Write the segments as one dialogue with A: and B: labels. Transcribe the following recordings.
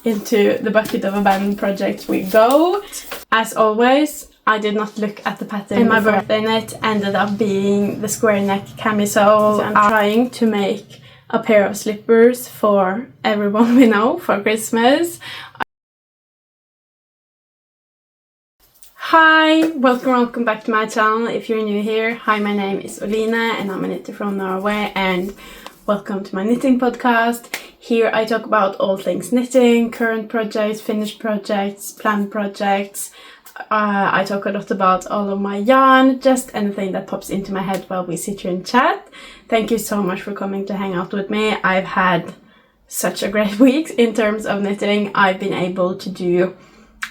A: into the bucket of abandoned projects we go. As always, I did not look at the pattern in my birthday knit. Ended up being the square neck camisole. I'm trying to make a pair of slippers for everyone we know for Christmas. Hi, welcome back to my channel. If you're new here, hi, my name is Oline and I'm a knitter from Norway, and welcome to my knitting podcast. Here I talk about all things knitting, current projects, finished projects, planned projects. I talk a lot about all of my yarn, just anything that pops into my head while we sit here and chat. Thank you so much for coming to hang out with me. I've had such a great week in terms of knitting. I've been able to do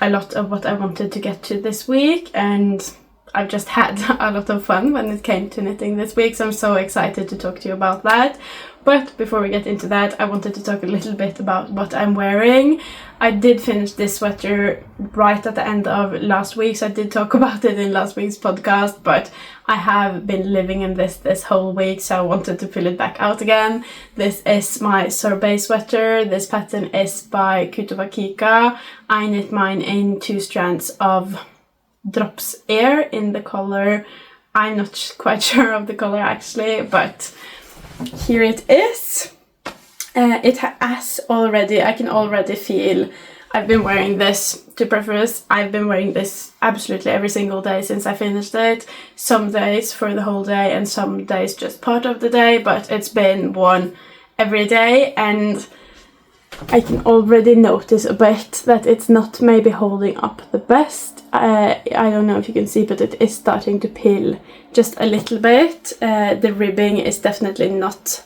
A: a lot of what I wanted to get to this week, and I've just had a lot of fun when it came to knitting this week, so I'm so excited to talk to you about that. But before we get into that, I wanted to talk a little bit about what I'm wearing. I did finish this sweater right at the end of last week, so I did talk about it in last week's podcast, but I have been living in this whole week, so I wanted to pull it back out again. This is my Sorbet sweater. This pattern is by Kutovakika. I knit mine in 2 strands of Drops Air in the color. I'm not quite sure of the color actually, but here it is. It has already, I can already feel, I've been wearing this, to preface, I've been wearing this absolutely every single day since I finished it. Some days for the whole day and some days just part of the day, but it's been worn every day, and I can already notice a bit that it's not maybe holding up the best. I don't know if you can see, but it is starting to peel just a little bit. The ribbing is definitely not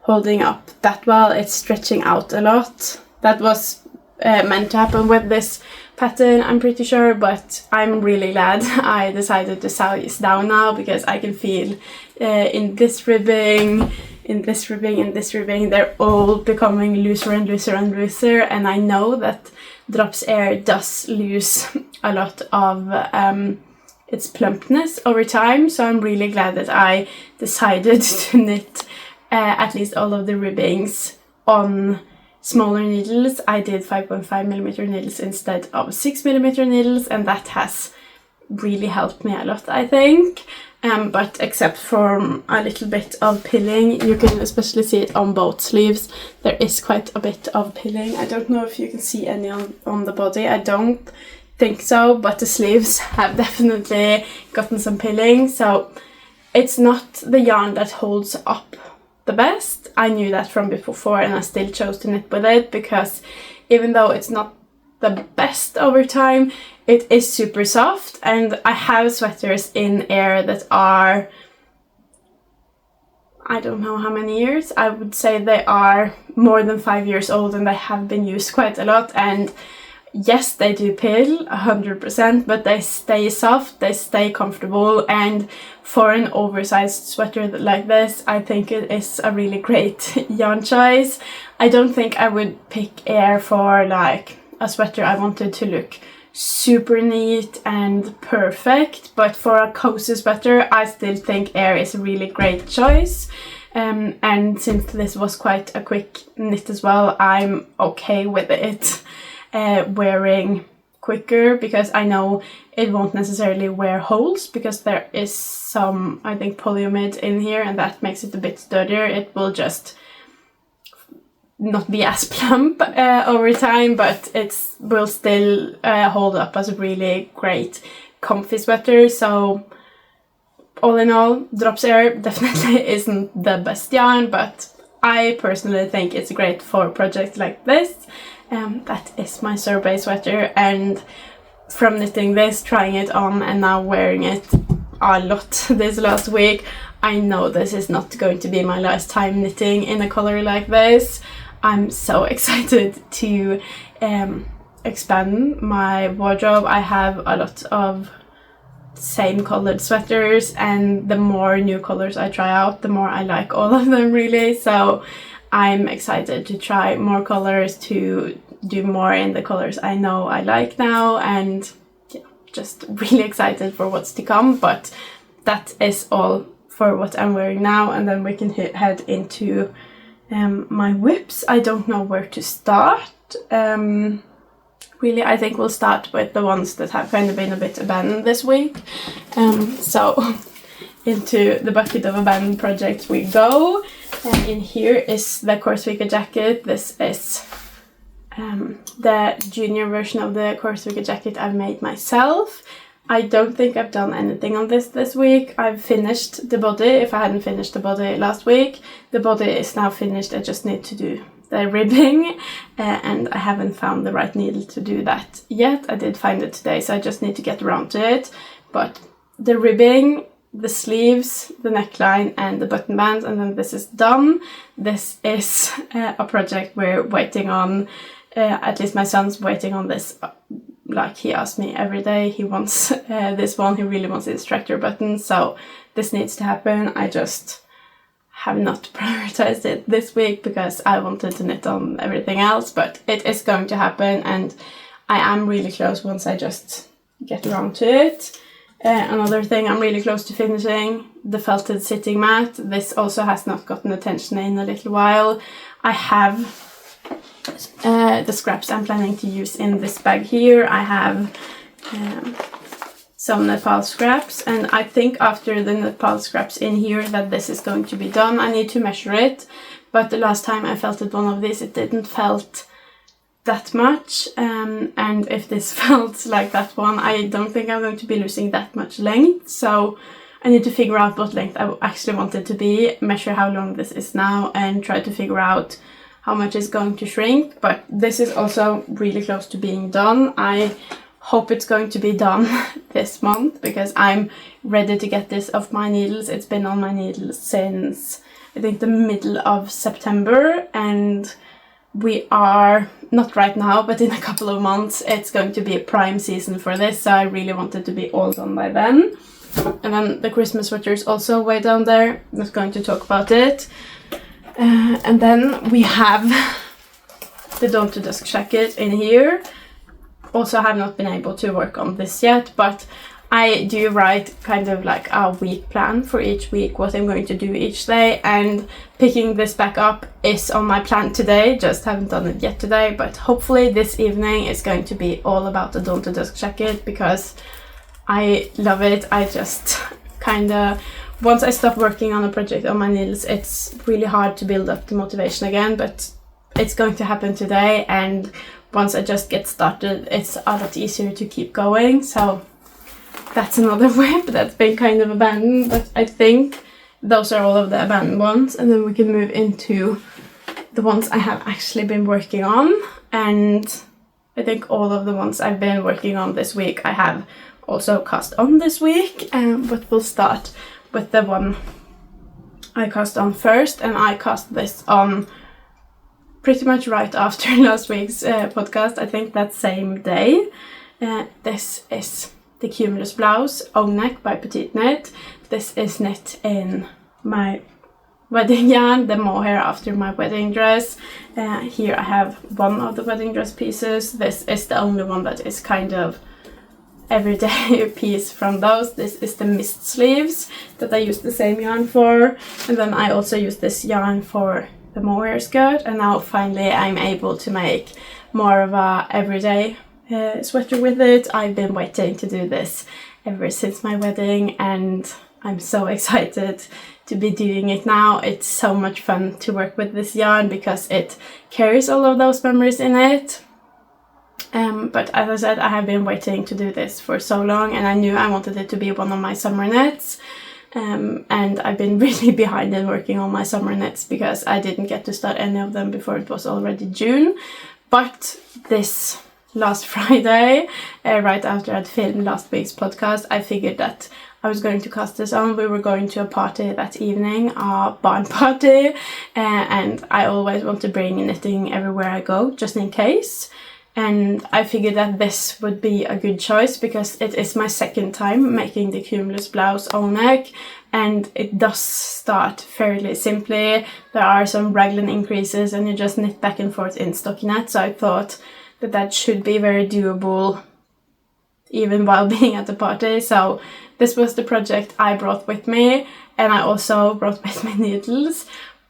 A: holding up that well. It's stretching out a lot. That was meant to happen with this pattern, I'm pretty sure, but I'm really glad I decided to size down now, because I can feel in this ribbing, in this ribbing, in this ribbing, they're all becoming looser and looser and looser, and I know that Drops Air does lose a lot of its plumpness over time, so I'm really glad that I decided to knit at least all of the ribbings on smaller needles. I did 5.5mm needles instead of 6mm needles, and that has really helped me a lot, I think. But except for a little bit of pilling, you can especially see it on both sleeves. There is quite a bit of pilling. I don't know if you can see any on the body. I don't think so, but the sleeves have definitely gotten some pilling. So it's not the yarn that holds up the best. I knew that from before, and I still chose to knit with it, because even though it's not the best over time, it is super soft, and I have sweaters in Air that are, I don't know how many years, I would say they are more than 5 years old, and they have been used quite a lot, and yes, they do pill 100%, but they stay soft, they stay comfortable, and for an oversized sweater like this, I think it is a really great yarn choice. I don't think I would pick Air for like a sweater I wanted to look super neat and perfect, but for a cozy sweater, I still think Air is a really great choice. And since this was quite a quick knit as well, I'm okay with it wearing quicker, because I know it won't necessarily wear holes, because there is some, I think, polyamide in here, and that makes it a bit sturdier. It will just not be as plump over time, but it will still hold up as a really great comfy sweater. So all in all, Drops Air definitely isn't the best yarn, but I personally think it's great for projects like this. That is my Sorbet sweater, and from knitting this, trying it on, and now wearing it a lot this last week, I know this is not going to be my last time knitting in a color like this. I'm so excited to expand my wardrobe. I have a lot of same colored sweaters, and the more new colors I try out, the more I like all of them, really. So I'm excited to try more colors, to do more in the colors I know I like now, and yeah, just really excited for what's to come. But that is all for what I'm wearing now, and then we can head into my whips. I don't know where to start. start. Really, I think we'll start with the ones that have kind of been a bit abandoned this week. So into the bucket of abandoned projects we go. And in here is the Korsvika jacket. This is the junior version of the Korsvika jacket I've made myself. I don't think I've done anything on this week. I've finished the body. If I hadn't finished the body last week, the body is now finished. I just need to do the ribbing, and I haven't found the right needle to do that yet. I did find it today, so I just need to get around to it. But the ribbing, the sleeves, the neckline, and the button bands, and then this is done. This is a project we're waiting on. At least my son's waiting on this. Like, he asks me every day, he wants this one, he really wants his tractor button, so this needs to happen. I just have not prioritized it this week because I wanted to knit on everything else, but it is going to happen, and I am really close once I just get around to it. Another thing I'm really close to finishing, the felted sitting mat. This also has not gotten attention in a little while. I have the scraps I'm planning to use in this bag here. I have some Nepal scraps, and I think after the Nepal scraps in here that this is going to be done. I need to measure it, but the last time I felted one of these, it didn't felt that much, and if this felt like that one, I don't think I'm going to be losing that much length, so I need to figure out what length I actually want it to be, measure how long this is now, and try to figure out how much is going to shrink. But this is also really close to being done. I hope it's going to be done this month because I'm ready to get this off my needles. It's been on my needles since I think the middle of September, and we are not right now, but in a couple of months it's going to be a prime season for this, so I really want it to be all done by then. And then the Christmas sweater is also way down there. I'm not going to talk about it. And then we have the Dawn to Dusk Shacket in here. Also have not been able to work on this yet, but I do write kind of like a week plan for each week, what I'm going to do each day, and picking this back up is on my plan today, just haven't done it yet today, but hopefully this evening is going to be all about the Dawn to Dusk Shacket because I love it. I just kind of, once I stop working on a project on my needles, it's really hard to build up the motivation again, but it's going to happen today, and once I just get started, it's a lot easier to keep going. So that's another whip that's been kind of abandoned, but I think those are all of the abandoned ones, and then we can move into the ones I have actually been working on. And I think all of the ones I've been working on this week I have also cast on this week, but we'll start with the one I cast on first, and I cast this on pretty much right after last week's podcast, I think that same day. This is the Cumulus Blouse own neck by Petiteknit. This is knit in my wedding yarn, the mohair after my wedding dress. Here I have one of the wedding dress pieces. This is the only one that is kind of everyday piece from those. This is the mist sleeves that I used the same yarn for, and then I also used this yarn for the mohair skirt, and now finally I'm able to make more of a everyday sweater with it. I've been waiting to do this ever since my wedding, and I'm so excited to be doing it now. It's so much fun to work with this yarn because it carries all of those memories in it. But as I said, I have been waiting to do this for so long, and I knew I wanted it to be one of my summer knits. And I've been really behind in working on my summer knits because I didn't get to start any of them before it was already June. But this last Friday, right after I'd filmed last week's podcast, I figured that I was going to cast this on. We were going to a party that evening, a barn party, and I always want to bring knitting everywhere I go, just in case. And I figured that this would be a good choice because it is my second time making the Cumulus Blouse own neck, and it does start fairly simply. There are some raglan increases and you just knit back and forth in stockinette, so I thought that that should be very doable even while being at the party. So this was the project I brought with me, and I also brought with me needles.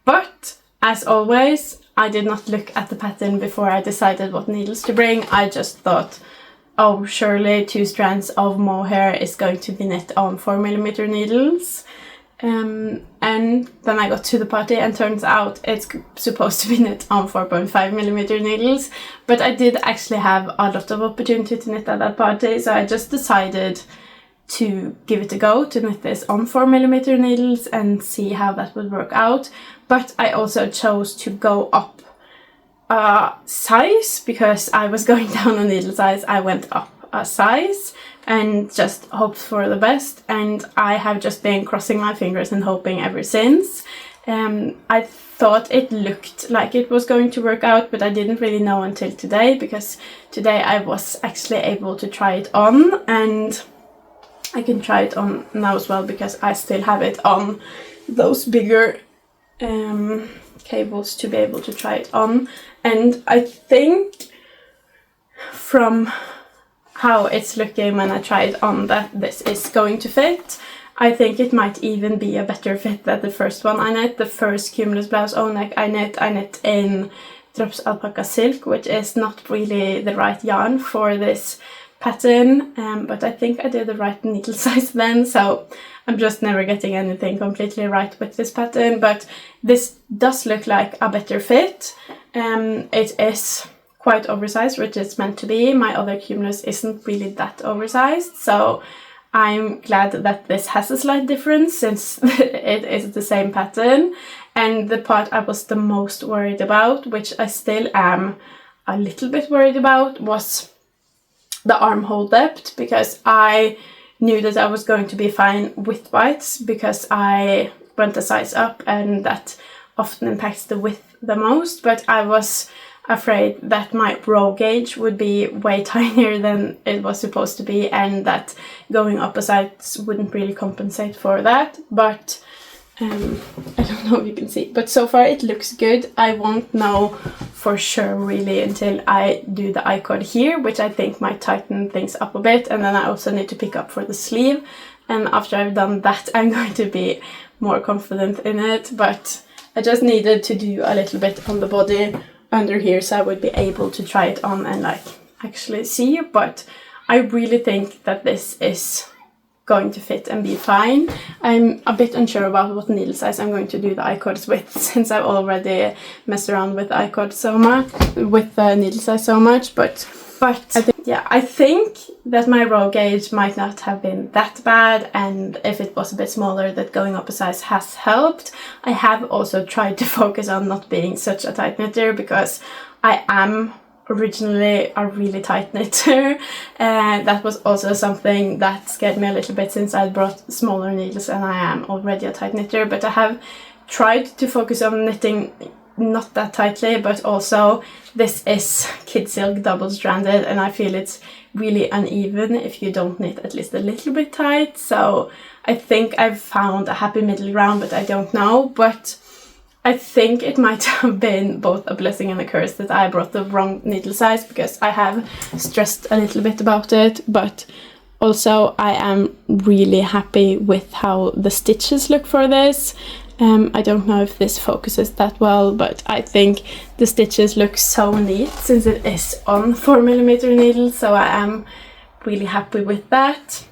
A: But as always, I did not look at the pattern before I decided what needles to bring. I just thought, oh, surely 2 strands of mohair is going to be knit on 4mm needles. And then I got to the party and turns out it's supposed to be knit on 4.5mm needles. But I did actually have a lot of opportunity to knit at that party, so I just decided to give it a go to knit this on 4mm needles and see how that would work out. But I also chose to go up a size because I was going down on needle size. I went up a size and just hoped for the best, and I have just been crossing my fingers and hoping ever since. I thought it looked like it was going to work out, but I didn't really know until today, because today I was actually able to try it on, and I can try it on now as well because I still have it on those bigger cables to be able to try it on. And I think from how it's looking when I try it on that this is going to fit. I think it might even be a better fit than the first one I knit. The first Cumulus Blouse O-neck I knit in Drops Alpaca Silk, which is not really the right yarn for this pattern, but I think I did the right needle size then, so I'm just never getting anything completely right with this pattern. But this does look like a better fit. It is quite oversized, which it's meant to be. My other Cumulus isn't really that oversized, so I'm glad that this has a slight difference since it is the same pattern. And the part I was the most worried about, which I still am a little bit worried about, was the armhole depth, because I knew that I was going to be fine with bites because I went a size up and that often impacts the width the most, but I was afraid that my row gauge would be way tinier than it was supposed to be, and that going up a size wouldn't really compensate for that. But I don't know if you can see, but so far it looks good. I won't know for sure really until I do the I-cord here, which I think might tighten things up a bit, and then I also need to pick up for the sleeve, and after I've done that I'm going to be more confident in it. But I just needed to do a little bit on the body under here so I would be able to try it on and like actually see. But I really think that this is going to fit and be fine. I'm a bit unsure about what needle size I'm going to do the I-cords with, since I've already messed around with the I-cord so much, with the needle size so much, but I think that my row gauge might not have been that bad, and if it was a bit smaller, that going up a size has helped. I have also tried to focus on not being such a tight knitter, because I am originally a really tight knitter, and that was also something that scared me a little bit since I brought smaller needles and I am already a tight knitter. But I have tried to focus on knitting not that tightly, but also this is kid silk double stranded, and I feel it's really uneven if you don't knit at least a little bit tight. So I think I've found a happy middle ground, but I don't know. But I think it might have been both a blessing and a curse that I brought the wrong needle size, because I have stressed a little bit about it. But also I am really happy with how the stitches look for this. I don't know if this focuses that well, but I think the stitches look so neat since it is on 4mm needles, so I am really happy with that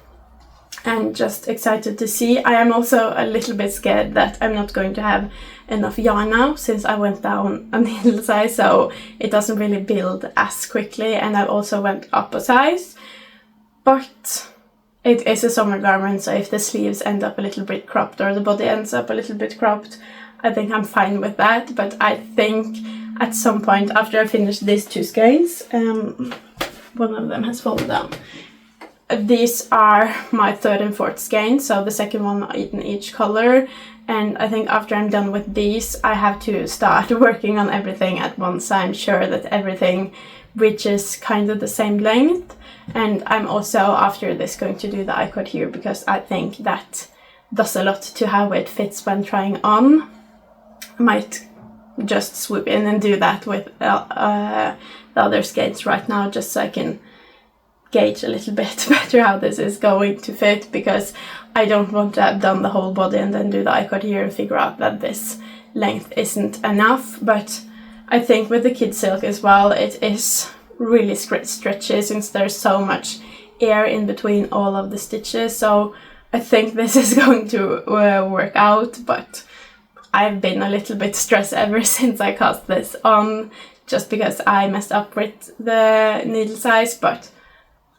A: and just excited to see. I am also a little bit scared that I'm not going to have enough yarn now, since I went down a needle size, so it doesn't really build as quickly, and I also went up a size. But it is a summer garment, so if the sleeves end up a little bit cropped or the body ends up a little bit cropped, I think I'm fine with that. But I think at some point after I finish these 2 skeins, one of them has fallen down. These are my 3rd and 4th skeins, so the second one in each color. And I think after I'm done with these, I have to start working on everything at once, so I'm sure that everything reaches kind of the same length. And I'm also, after this, going to do the I-cord here, because I think that does a lot to how it fits when trying on. I might just swoop in and do that with the other skates right now, just so I can gauge a little bit better how this is going to fit, because I don't want to have done the whole body and then do the I-cord here and figure out that this length isn't enough. But I think with the kid silk as well, it is really stretchy since there's so much air in between all of the stitches. So I think this is going to work out, but I've been a little bit stressed ever since I cast this on, just because I messed up with the needle size, but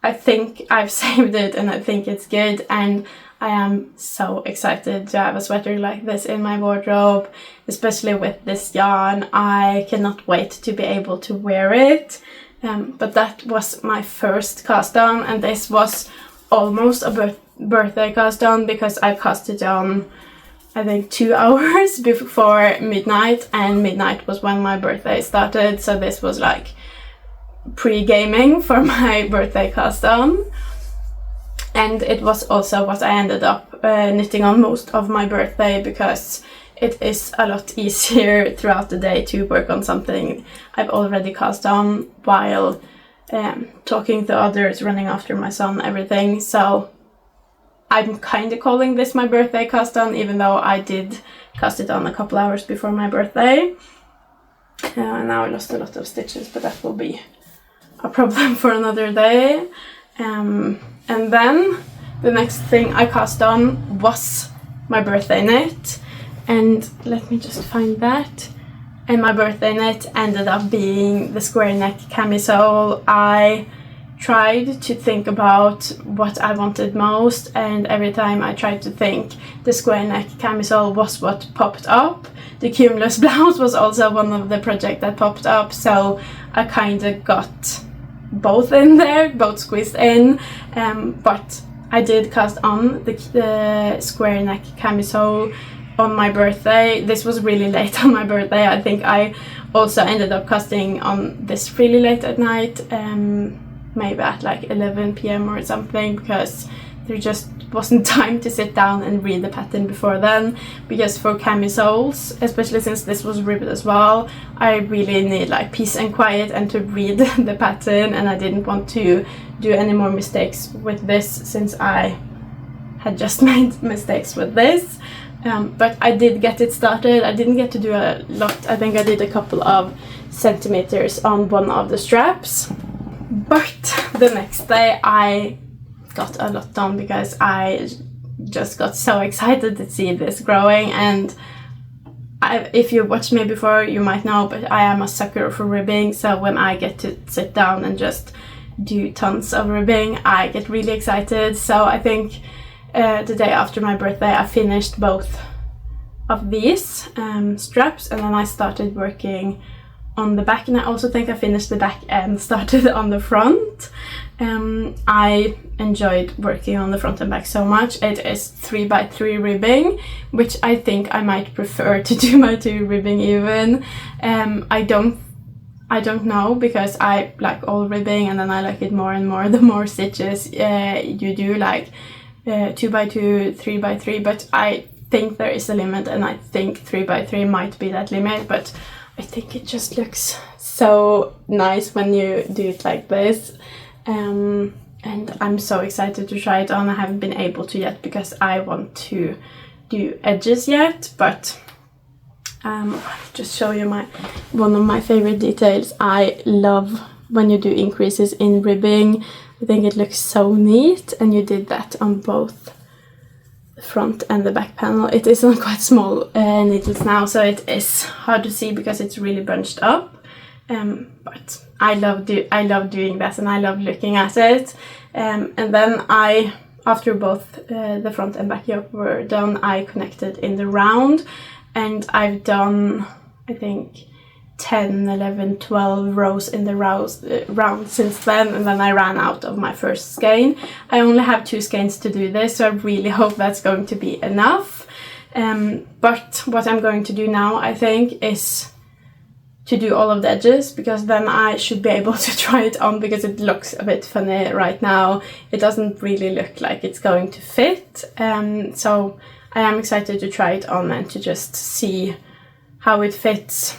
A: I think I've saved it and I think it's good, and I am so excited to have a sweater like this in my wardrobe, especially with this yarn. I cannot wait to be able to wear it. But that was my first cast on, and this was almost a birthday cast on because I cast it on I think 2 hours before midnight, and midnight was when my birthday started, so this was like pre-gaming for my birthday cast on. And it was also what I ended up knitting on most of my birthday, because it is a lot easier throughout the day to work on something I've already cast on while talking to others, running after my son, everything. So I'm kind of calling this my birthday cast on, even though I did cast it on a couple hours before my birthday. And now I lost a lot of stitches, but that will be a problem for another day. And then the next thing I cast on was my birthday knit, and let me just find that. And my birthday knit ended up being the square neck camisole. I tried to think about what I wanted most, and every time I tried to think, the square neck camisole was what popped up. The Cumulus Blouse was also one of the projects that popped up, so I kind of got both in there, both squeezed in, but I did cast on the square neck camisole on my birthday. This was really late on my birthday. I think I also ended up casting on this really late at night, maybe at like 11 p.m. or something, because there just wasn't time to sit down and read the pattern before then, because for camisoles, especially since this was ribbed as well, I really need like peace and quiet and to read the pattern, and I didn't want to do any more mistakes with this since I had just made mistakes with this. But I did get it started. I didn't get to do a lot. I think I did a couple of centimeters on one of the straps. But the next day I got a lot done, because I just got so excited to see this growing. And if you watched me before, you might know, but I am a sucker for ribbing. So when I get to sit down and just do tons of ribbing, I get really excited. So I think the day after my birthday I finished both of these straps, and then I started working on the back, and I also think I finished the back and started on the front. I enjoyed working on the front and back so much. It is 3x3 ribbing, which I think I might prefer to 2x2 ribbing even. I don't know, because I like all ribbing and then I like it more and more the more stitches you do, like 2x2, 3x3, but I think there is a limit, and I think 3x3 might be that limit, but I think it just looks so nice when you do it like this. And I'm so excited to try it on. I haven't been able to yet because I want to do edges yet, but I'll just show you one of my favorite details. I love when you do increases in ribbing. I think it looks so neat, and you did that on both the front and the back panel. It is on quite small needles now, so it is hard to see because it's really bunched up. But I love doing that, and I love looking at it. And then after both the front and back yoke were done, I connected in the round, and I've done, I think, 10, 11, 12 rows in the round since then, and then I ran out of my first skein. I only have 2 skeins to do this, so I really hope that's going to be enough. But what I'm going to do now, I think, is to do all of the edges, because then I should be able to try it on, because it looks a bit funny right now. It doesn't really look like it's going to fit. So I am excited to try it on and to just see how it fits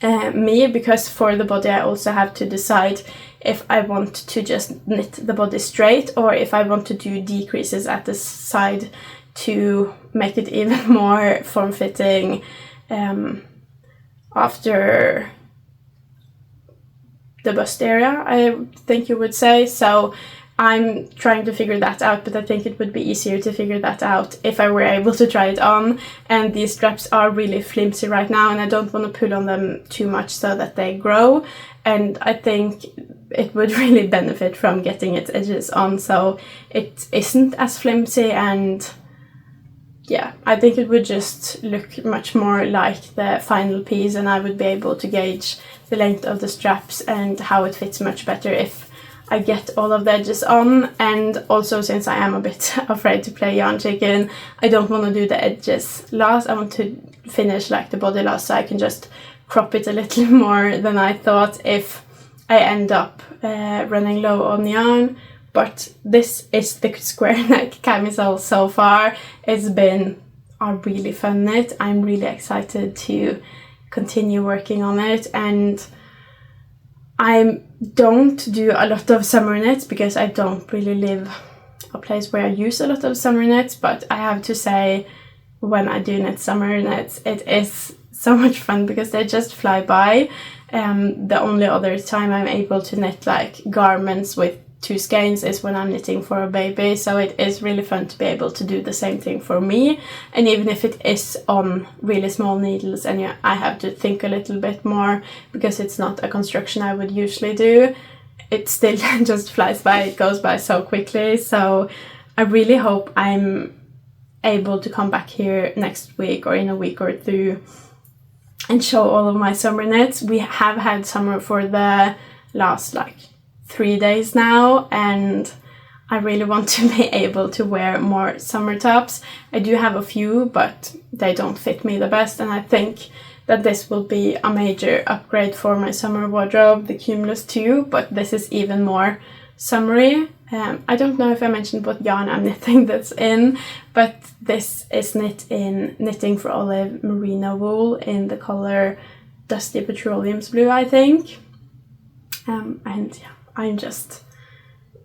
A: me, because for the body I also have to decide if I want to just knit the body straight, or if I want to do decreases at the side to make it even more form-fitting after the bust area, I think you would say. So I'm trying to figure that out, but I think it would be easier to figure that out if I were able to try it on. And these straps are really flimsy right now, and I don't want to pull on them too much so that they grow. And I think it would really benefit from getting its edges on so it isn't as flimsy, and yeah, I think it would just look much more like the final piece, and I would be able to gauge the length of the straps and how it fits much better if I get all of the edges on. And also, since I am a bit afraid to play yarn chicken, I don't want to do the edges last. I want to finish like the body last, so I can just crop it a little more than I thought if I end up running low on yarn. But this is the square neck camisole so far. It's been a really fun knit. I'm really excited to continue working on it, and I don't do a lot of summer knits because I don't really live a place where I use a lot of summer knits, but I have to say, when I do knit summer knits, it is so much fun because they just fly by. The only other time I'm able to knit like garments with 2 skeins is when I'm knitting for a baby, so it is really fun to be able to do the same thing for me. And even if it is on really small needles and I have to think a little bit more because it's not a construction I would usually do, it still just flies by. It goes by so quickly. So I really hope I'm able to come back here next week or in a week or two and show all of my summer knits. We have had summer for the last like 3 days now, and I really want to be able to wear more summer tops. I do have a few, but they don't fit me the best, and I think that this will be a major upgrade for my summer wardrobe, the Cumulus 2, but this is even more summery. I don't know if I mentioned what yarn I'm knitting that's in, but this is knit in Knitting for Olive merino wool in the color Dusty Petroleum's Blue, I think. And yeah,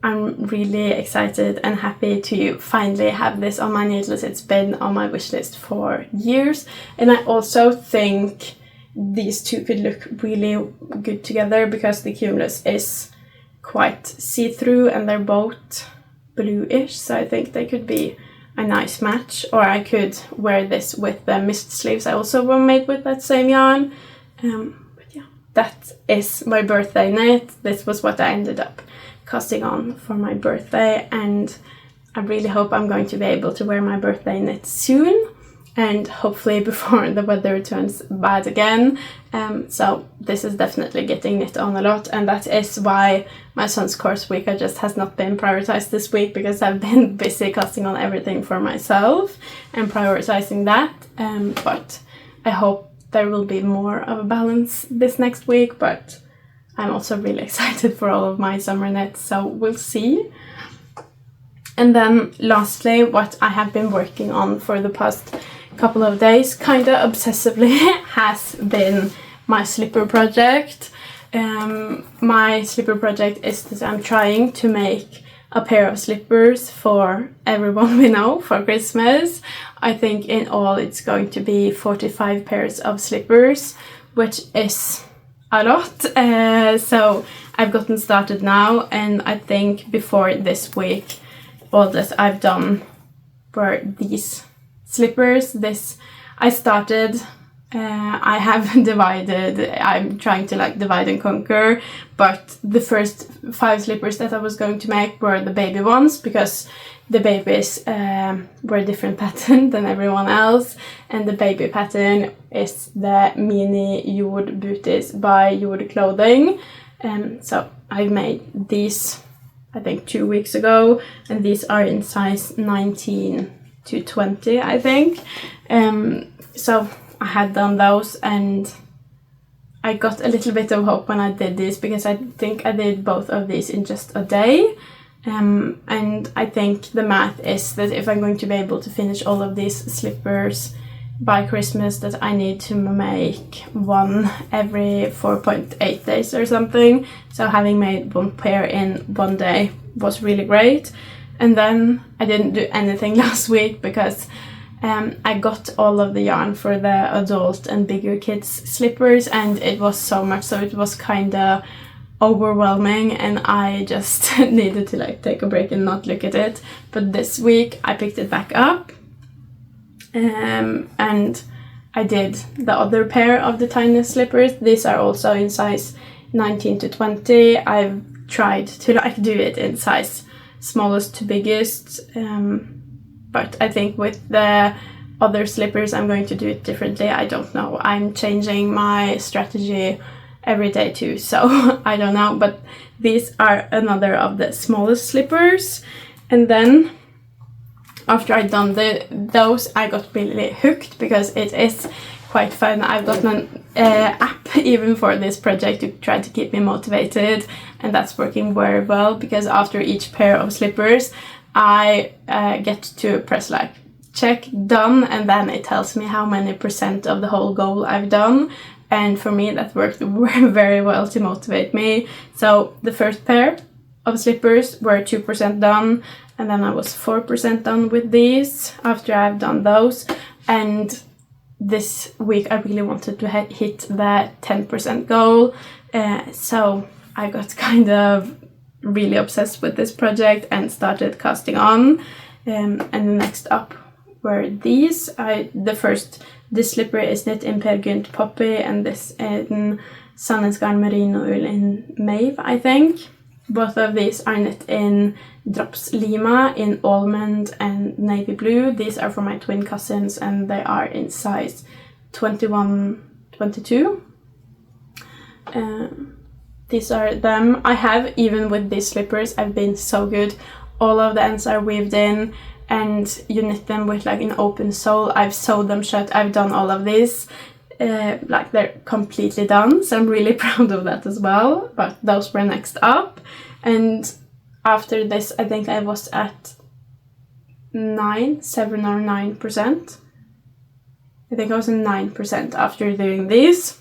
A: I'm really excited and happy to finally have this on my needles. It's been on my wish list for years, and I also think these two could look really good together because the Cumulus is quite see-through and they're both bluish, so I think they could be a nice match. Or I could wear this with the mist sleeves I also were made with that same yarn. That is my birthday knit. This was what I ended up casting on for my birthday, and I really hope I'm going to be able to wear my birthday knit soon, and hopefully before the weather turns bad again. So this is definitely getting knit on a lot, and that is why my son's Korsvika just has not been prioritized this week, because I've been busy casting on everything for myself and prioritizing that. But I hope there will be more of a balance this next week, but I'm also really excited for all of my summer knits, so we'll see. And then lastly, what I have been working on for the past couple of days, kinda obsessively, has been my slipper project. My slipper project is that I'm trying to make a pair of slippers for everyone we know for Christmas. I think in all it's going to be 45 pairs of slippers, which is a lot. So I've gotten started now, and I think before this week all that I've done were these slippers. I started, I have divided, I'm trying to like divide and conquer, but the first 5 slippers that I was going to make were the baby ones, because the babies were a different pattern than everyone else, and the baby pattern is the mini Jord booties by Jord.clothing. So I made these, I think 2 weeks ago, and these are in size 19 to 20, I think. So I had done those, and I got a little bit of hope when I did this, because I think I did both of these in just a day. And I think the math is that if I'm going to be able to finish all of these slippers by Christmas, that I need to make one every 4.8 days or something. So having made one pair in one day was really great. And then I didn't do anything last week because I got all of the yarn for the adult and bigger kids slippers, and it was so much, so it was kind of overwhelming, and I just needed to like take a break and not look at it. But this week I picked it back up, and I did the other pair of the tiny slippers. These are also in size 19 to 20. I've tried to like do it in size smallest to biggest, but I think with the other slippers I'm going to do it differently. I don't know. I'm changing my strategy every day too, so I don't know. But these are another of the smallest slippers. And then after I'd done those, I got really hooked because it is quite fun. I've got an app even for this project to try to keep me motivated, and that's working very well, because after each pair of slippers I get to press like check done, and then it tells me how many % of the whole goal I've done. And for me that worked very well to motivate me. So the first pair of slippers were 2% done, and then I was 4% done with these after I've done those. And this week I really wanted to hit the 10% goal, so I got kind of really obsessed with this project and started casting on. And the next up were these. This slipper is knit in Petiteknit Poppy, and this in Sandnes Garn Merino Wool in Mauve, I think. Both of these are knit in Drops Lima in Almond and Navy Blue. These are for my twin cousins, and they are in size 21-22. These are them. I have, even with these slippers, I've been so good. All of the ends are weaved in, and you knit them with like an open sole. I've sewed them shut. I've done all of this. Like they're completely done, so I'm really proud of that as well. But those were next up, and after this I think I was at 7 or 9%. I think I was at 9% after doing these,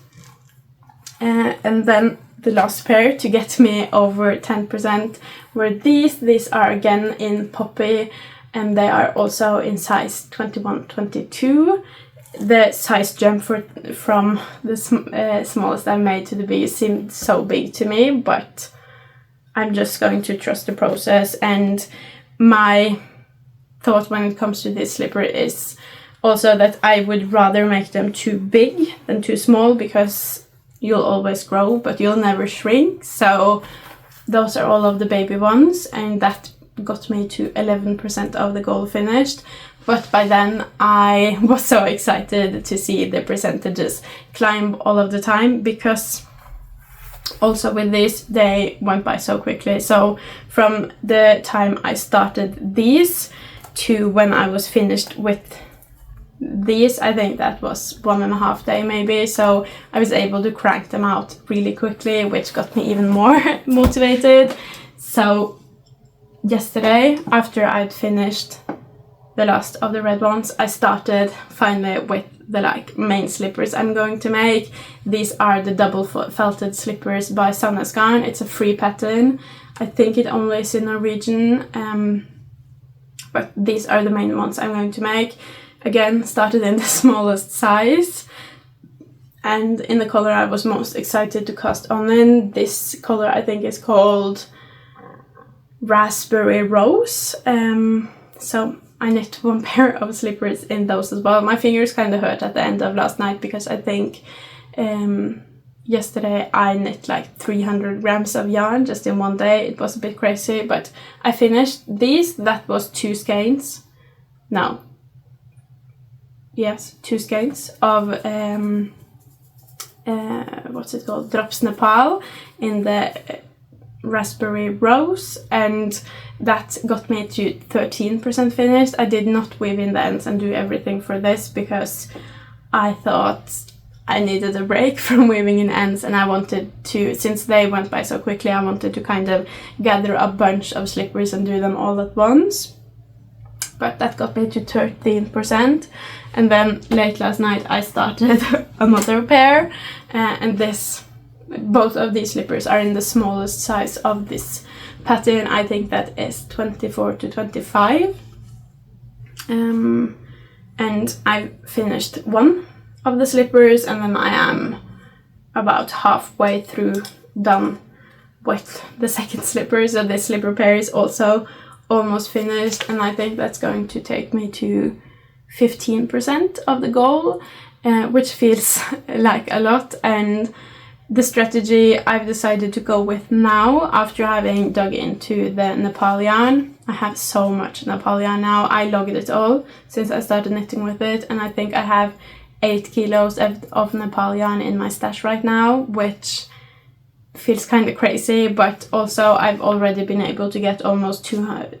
A: and then the last pair to get me over 10% were these. These are again in Poppy, and they are also in size 21-22. The size jump from the smallest I made to the biggest seemed so big to me, but I'm just going to trust the process. And my thought when it comes to this slipper is also that I would rather make them too big than too small, because you'll always grow but you'll never shrink. So those are all of the baby ones, and that got me to 11% of the goal finished. But by then I was so excited to see the percentages climb all of the time, because also with this they went by so quickly. So from the time I started these to when I was finished with these, I think that was 1.5 days maybe. So I was able to crank them out really quickly, which got me even more motivated. So yesterday, after I'd finished the last of the red ones, I started finally with the like main slippers I'm going to make. These are the double felted slippers by Sandnes Garn. It's a free pattern. I think it only is in Norwegian, but these are the main ones I'm going to make. Again, started in the smallest size, and in the color I was most excited to cast on in. This color I think is called Raspberry Rose. So I knit one pair of slippers in those as well. My fingers kind of hurt at the end of last night, because I think yesterday I knit like 300 grams of yarn just in one day. It was a bit crazy, but I finished these. That was 2 skeins. No. Yes, 2 skeins of what's it called? Drops Nepal in the Raspberry Rose, and that got me to 13% finished. I did not weave in the ends and do everything for this, because I thought I needed a break from weaving in ends, and I wanted to, since they went by so quickly, I wanted to kind of gather a bunch of slippers and do them all at once. But that got me to 13%, and then late last night I started another pair, and both of these slippers are in the smallest size of this pattern. I think that is 24 to 25. And and I've finished one of the slippers, and then I am about halfway through done with the second slipper. So this slipper pair is also almost finished, and I think that's going to take me to 15% of the goal, which feels like a lot. And the strategy I've decided to go with now, after having dug into the Nepal yarn, I have so much Nepal yarn now. I logged it all since I started knitting with it, and I think I have 8 kilos of Nepal yarn in my stash right now, which feels kind of crazy, but also I've already been able to get almost 200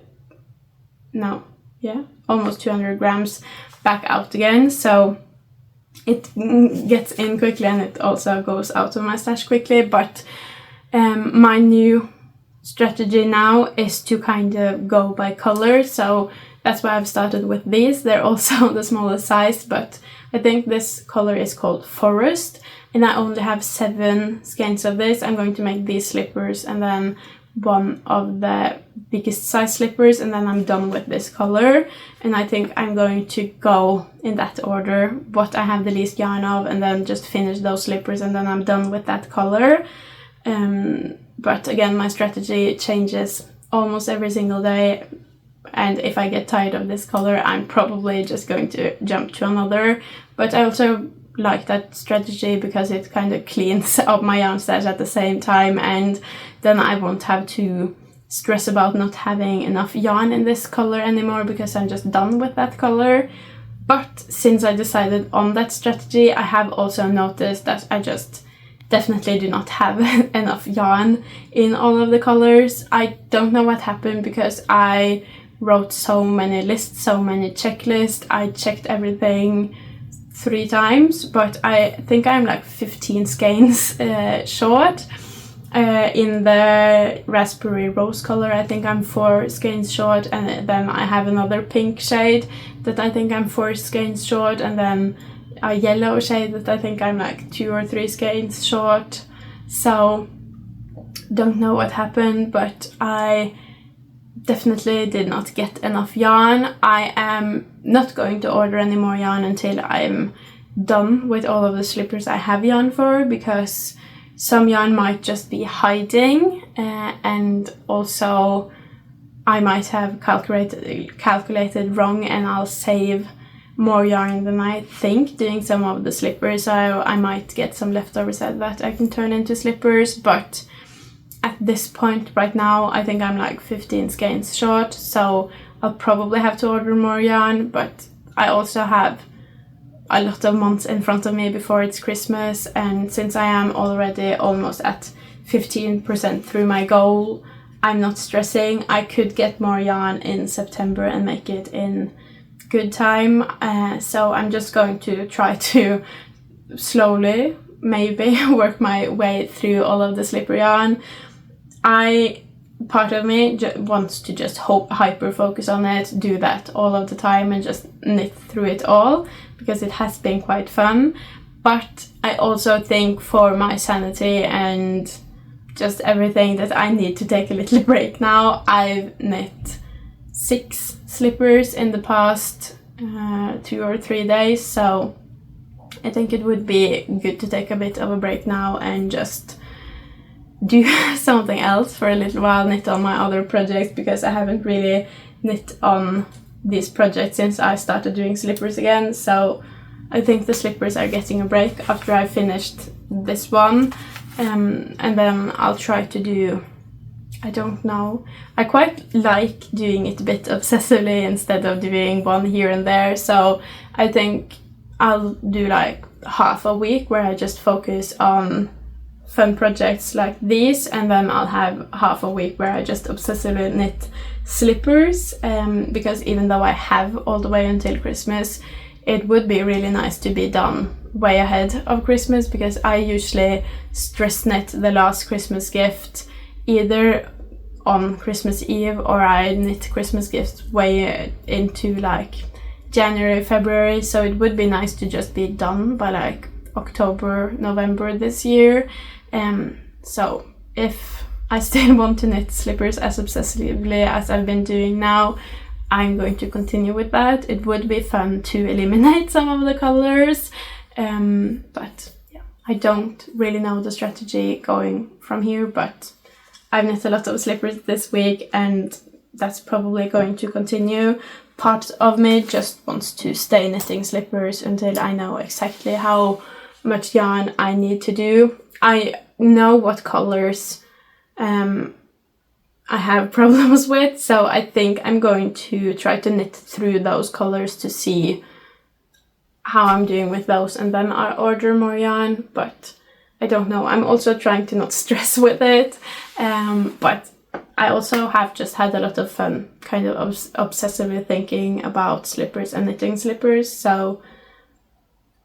A: grams back out again, so it gets in quickly and it also goes out of my stash quickly. But my new strategy now is to kind of go by color, so that's why I've started with these. They're also the smallest size, but I think this color is called Forest, and I only have 7 skeins of this. I'm going to make these slippers and then one of the biggest size slippers, and then I'm done with this color. And I think I'm going to go in that order, what I have the least yarn of, and then just finish those slippers, and then I'm done with that color. But again, my strategy changes almost every single day, and if I get tired of this color, I'm probably just going to jump to another. But I also like that strategy because it kind of cleans up my yarn stash at the same time, and then I won't have to stress about not having enough yarn in this color anymore because I'm just done with that color. But since I decided on that strategy, I have also noticed that I just definitely do not have enough yarn in all of the colors. I don't know what happened because I wrote so many lists, so many checklists. I checked everything 3 times, but I think I'm like 15 skeins short. In the raspberry rose color, I think I'm 4 skeins short, and then I have another pink shade that I think I'm 4 skeins short, and then a yellow shade that I think I'm like 2 or 3 skeins short. So don't know what happened, but I definitely did not get enough yarn. I am not going to order any more yarn until I'm done with all of the slippers I have yarn for, because some yarn might just be hiding, and also I might have calculated wrong, and I'll save more yarn than I think doing some of the slippers, so I might get some leftovers that I can turn into slippers. But at this point right now, I think I'm like 15 skeins short, so I'll probably have to order more yarn. But I also have a lot of months in front of me before it's Christmas, and since I am already almost at 15% through my goal, I'm not stressing. I could get more yarn in September and make it in good time, so I'm just going to try to slowly maybe work my way through all of the slipper yarn. Part of me wants to just hyper focus on it, do that all of the time and just knit through it all, because it has been quite fun. But I also think for my sanity and just everything that I need to take a little break now. I've knit 6 slippers in the past 2 or 3 days, so I think it would be good to take a bit of a break now and just do something else for a little while, knit on my other projects, because I haven't really knit on these projects since I started doing slippers again. So I think the slippers are getting a break after I've finished this one, and then I'll try to do, I don't know, I quite like doing it a bit obsessively instead of doing one here and there, so I think I'll do like half a week where I just focus on fun projects like these, and then I'll have half a week where I just obsessively knit slippers, because even though I have all the way until Christmas, it would be really nice to be done way ahead of Christmas, because I usually stress knit the last Christmas gift either on Christmas Eve, or I knit Christmas gifts way into like January, February, so it would be nice to just be done by like October, November this year. So if I still want to knit slippers as obsessively as I've been doing now, I'm going to continue with that. It would be fun to eliminate some of the colors, but yeah, I don't really know the strategy going from here, but I've knit a lot of slippers this week and that's probably going to continue. Part of me just wants to stay knitting slippers until I know exactly how much yarn I need to do. I know what colors I have problems with, so I think I'm going to try to knit through those colors to see how I'm doing with those, and then I'll order more yarn, but I don't know. I'm also trying to not stress with it, but I also have just had a lot of fun kind of obsessively thinking about slippers and knitting slippers, so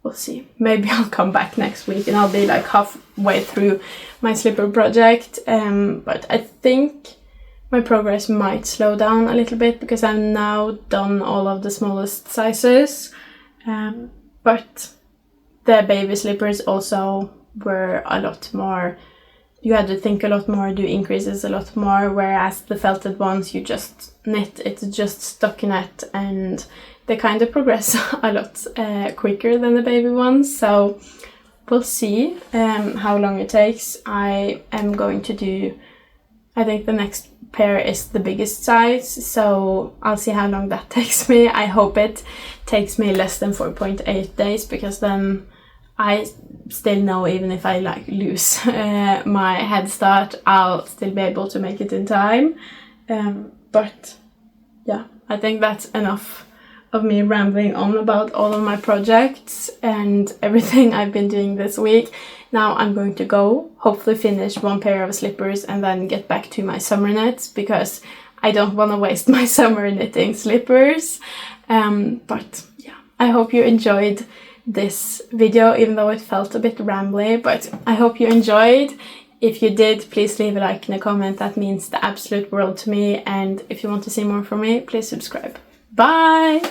A: we'll see. Maybe I'll come back next week and I'll be like halfway through my slipper project, but I think my progress might slow down a little bit because I've now done all of the smallest sizes, but the baby slippers also were a lot more, you had to think a lot more, do increases a lot more, whereas the felted ones you just knit, it's just stockinette, and they kind of progress a lot quicker than the baby ones, so we'll see how long it takes. I am going to do, I think the next pair is the biggest size, so I'll see how long that takes me. I hope it takes me less than 4.8 days, because then I still know even if I like lose my head start, I'll still be able to make it in time. But yeah, I think that's enough of me rambling on about all of my projects and everything I've been doing this week. Now I'm going to go, hopefully finish one pair of slippers and then get back to my summer knits, because I don't want to waste my summer knitting slippers. But yeah, I hope you enjoyed this video, even though it felt a bit rambly, but I hope you enjoyed. If you did, please leave a like and a comment. That means the absolute world to me, and if you want to see more from me, please subscribe. Bye!